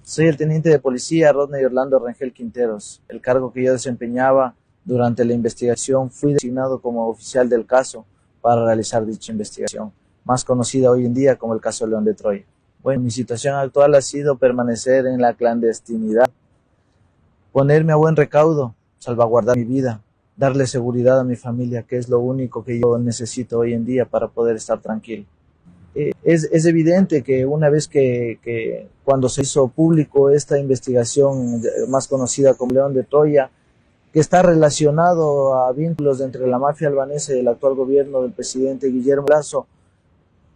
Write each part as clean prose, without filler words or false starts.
Soy el teniente de policía Rodney Orlando Rangel Quinteros. El cargo que yo desempeñaba durante la investigación fui designado como oficial del caso para realizar dicha investigación, más conocida hoy en día como el caso León de Troya. Bueno, mi situación actual ha sido permanecer en la clandestinidad, ponerme a buen recaudo, salvaguardar mi vida, darle seguridad a mi familia, que es lo único que yo necesito hoy en día para poder estar tranquilo. Es evidente que una vez que cuando se hizo público esta investigación más conocida como León de Troya, que está relacionado a vínculos entre la mafia albanesa y el actual gobierno del presidente Guillermo Lasso,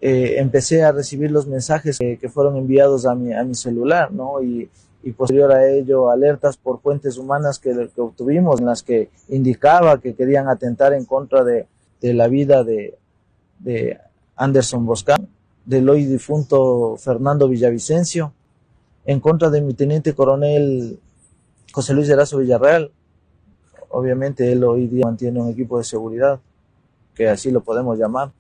empecé a recibir los mensajes que fueron enviados a mi celular, ¿no? Y posterior a ello alertas por fuentes humanas que obtuvimos en las que indicaba que querían atentar en contra de la vida de Anderson Boscan, del hoy difunto Fernando Villavicencio, en contra de mi teniente coronel José Luis Erazo Villarreal. Obviamente él hoy día mantiene un equipo de seguridad, que así lo podemos llamar,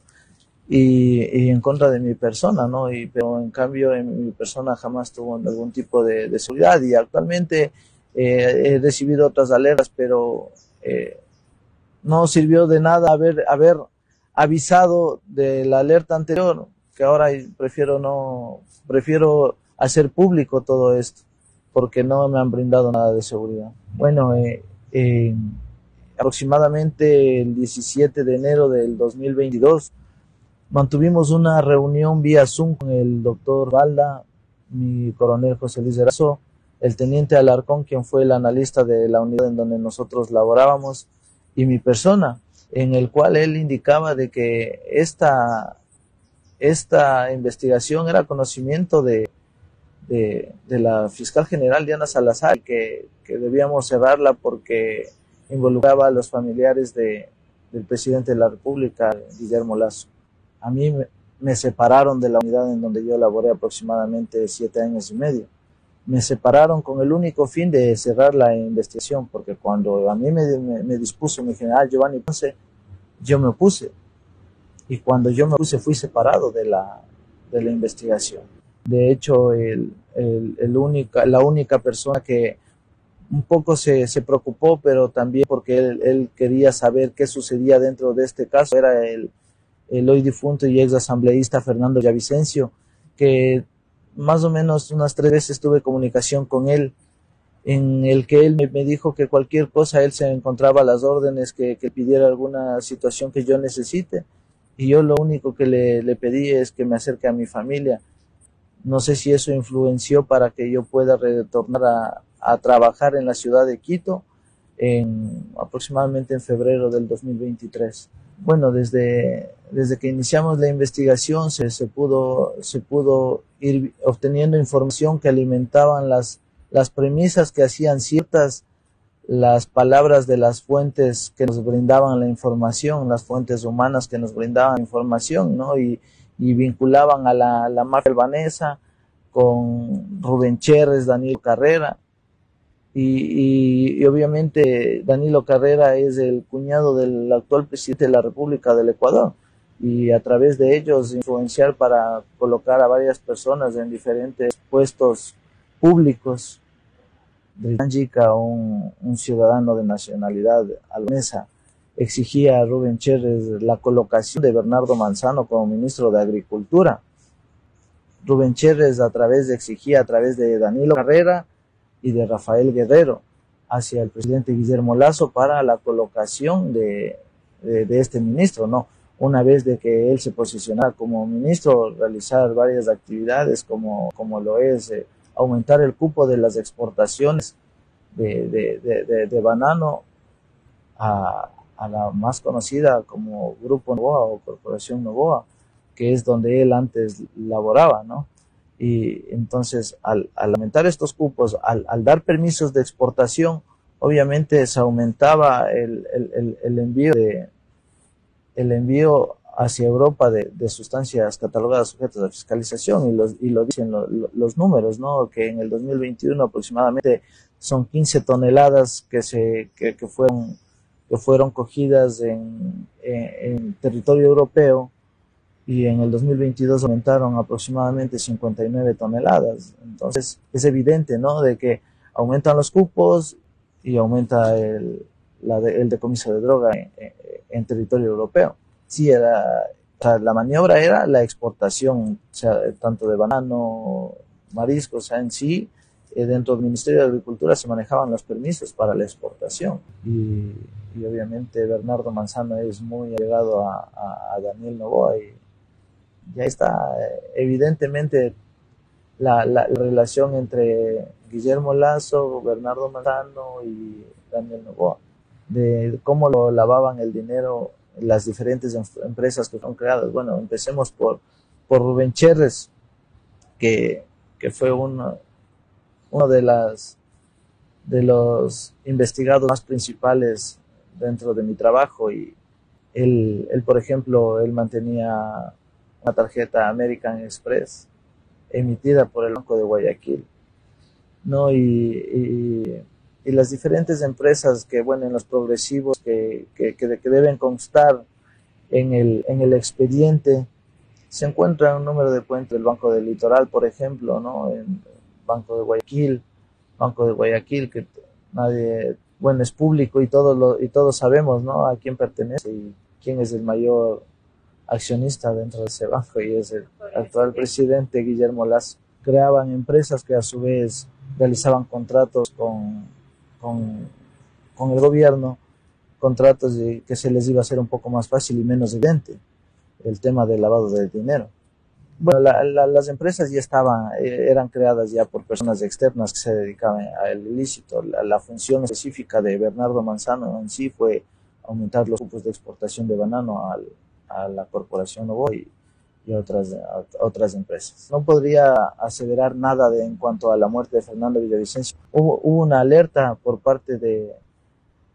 y en contra de mi persona, ¿no? Pero en cambio en mi persona jamás tuvo algún tipo de seguridad, y actualmente he recibido otras alertas, pero no sirvió de nada haber avisado de la alerta anterior, que ahora prefiero hacer público todo esto, porque no me han brindado nada de seguridad. Bueno, aproximadamente el 17 de enero del 2022 mantuvimos una reunión vía Zoom con el doctor Balda, mi coronel José Luis Erazo, el teniente Alarcón, quien fue el analista de la unidad en donde nosotros laborábamos, y mi persona, en el cual él indicaba de que esta investigación era conocimiento de la fiscal general Diana Salazar, que debíamos cerrarla porque involucraba a los familiares del presidente de la República, Guillermo Lasso. A mí me separaron de la unidad en donde yo laboré aproximadamente 7 años y medio. Me separaron con el único fin de cerrar la investigación, porque cuando a mí me dispuso mi general Giovanni Ponce, yo me opuse. Y cuando yo me opuse fui separado de la investigación. De hecho, la única persona que un poco se preocupó, pero también porque él quería saber qué sucedía dentro de este caso, era el hoy difunto y ex asambleísta Fernando Villavicencio, que más o menos unas 3 veces tuve comunicación con él, en el que él me dijo que cualquier cosa él se encontraba a las órdenes, que pidiera alguna situación que yo necesite, y yo lo único que le pedí es que me acerque a mi familia. No sé si eso influenció para que yo pueda retornar a trabajar en la ciudad de Quito aproximadamente en febrero del 2023. Bueno, desde que iniciamos la investigación se pudo ir obteniendo información que alimentaban las premisas que hacían ciertas las palabras de las fuentes que nos brindaban la información, las fuentes humanas que nos brindaban información, ¿no? Y vinculaban a la mafia albanesa con Rubén Cherres, Danilo Carrera, y obviamente Danilo Carrera es el cuñado del actual presidente de la República del Ecuador, y a través de ellos influenciar para colocar a varias personas en diferentes puestos públicos. Britannica, un ciudadano de nacionalidad albanesa, exigía a Rubén Cherres la colocación de Bernardo Manzano como ministro de Agricultura. Rubén Cherres exigía a través de Danilo Carrera y de Rafael Guerrero hacia el presidente Guillermo Lasso para la colocación de este ministro, ¿no? Una vez de que él se posicionara como ministro, realizar varias actividades como lo es aumentar el cupo de las exportaciones de banano a la más conocida como Grupo Novoa o Corporación Novoa, que es donde él antes laboraba, ¿no? Y entonces al aumentar estos cupos, al dar permisos de exportación, obviamente se aumentaba el envío hacia Europa de sustancias catalogadas sujetas a fiscalización, y lo dicen los números, ¿no? Que en el 2021 aproximadamente son 15 toneladas que fueron cogidas en territorio europeo, y en el 2022 aumentaron aproximadamente 59 toneladas. Entonces es evidente, ¿no?, de que aumentan los cupos y aumenta el decomiso de droga en territorio europeo. Sí, o sea, la maniobra era la exportación, o sea, tanto de banano, mariscos, o sea, en sí, dentro del Ministerio de Agricultura se manejaban los permisos para la exportación. Y obviamente Bernardo Manzano es muy allegado a Daniel Noboa y ya está, evidentemente la relación entre Guillermo Lasso, Bernardo Manzano y Daniel Noboa, de cómo lo lavaban el dinero las diferentes empresas que fueron creadas. Bueno, empecemos por Rubén Cherres, que fue uno de los investigados más principales dentro de mi trabajo, y él, por ejemplo, él mantenía una tarjeta American Express emitida por el Banco de Guayaquil, ¿no? Y las diferentes empresas que, bueno, en los progresivos que deben constar en el expediente, se encuentra un número de cuenta del Banco del Litoral, por ejemplo, ¿no? En Banco de Guayaquil, que nadie, bueno, es público y todos sabemos, ¿no?, a quién pertenece y quién es el mayor accionista dentro de ese banco, y es el actual presidente Guillermo Lasso. Creaban empresas que a su vez realizaban contratos con, con el gobierno, contratos que se les iba a hacer un poco más fácil y menos evidente el tema del lavado de dinero. Bueno, las empresas ya eran creadas ya por personas externas que se dedicaban al ilícito. La función específica de Bernardo Manzano en sí fue aumentar los cupos de exportación de banano a la corporación Noboa y otras empresas. No podría aseverar nada en cuanto a la muerte de Fernando Villavicencio. Hubo una alerta por parte de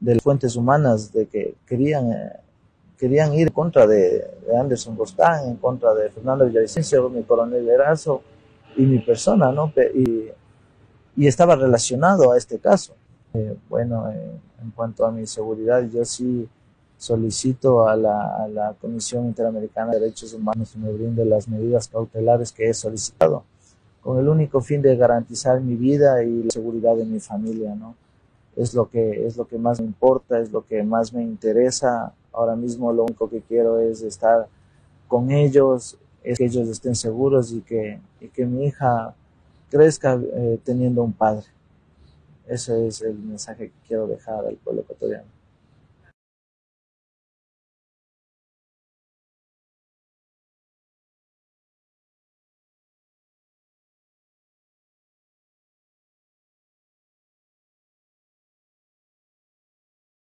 las fuentes humanas de que querían ir en contra de Anderson Bostán, en contra de Fernando Villavicencio, mi coronel Erazo y mi persona, ¿no? Y estaba relacionado a este caso. Bueno, en cuanto a mi seguridad, yo sí solicito a la Comisión Interamericana de Derechos Humanos que me brinde las medidas cautelares que he solicitado, con el único fin de garantizar mi vida y la seguridad de mi familia, ¿no? Es lo que más me importa, es lo que más me interesa. Ahora mismo lo único que quiero es estar con ellos, es que ellos estén seguros y que mi hija crezca teniendo un padre. Ese es el mensaje que quiero dejar al pueblo ecuatoriano.